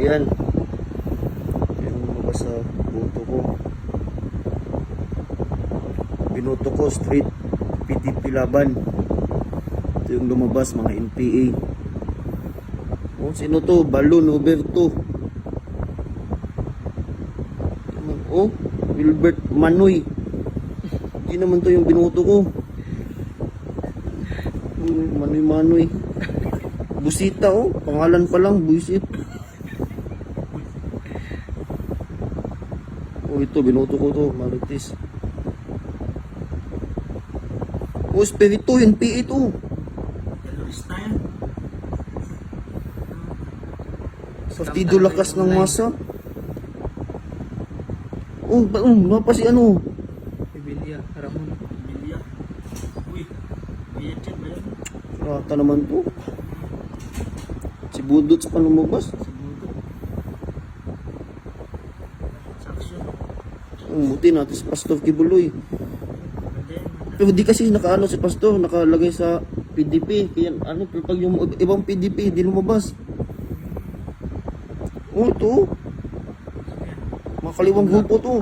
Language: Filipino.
bayan. Yung lumabas sa boto ko. Binoto ko straight PDP laban. Ito yung lumabas, mga NPA. Oh, sino to? Balon Roberto. Oh, Wilbert Manoy. Hindi naman to yung binoto ko. Manoy. Busita, oh. Pangalan pa lang, buisit. Oh, ito, binoto ko to. Marites. Oh, Espiritu, NPA to. Terorista yan. Partido Lakas ng Masa. Oh, pa si ano? Bibilya, Ramon. Bibilya. Uy, Vietjet ba yan? Rata naman to. Si Budot sa lumabas. Siguro. Saksyon. Buti natin si Pastor Kibuloy. Pwede. Pero di kasi nakaano si Pastor, nakalagay sa PDP. Kaya ano, pero pag yung ibang PDP, di lumabas. Oh, ito. Makaliwang grupo to.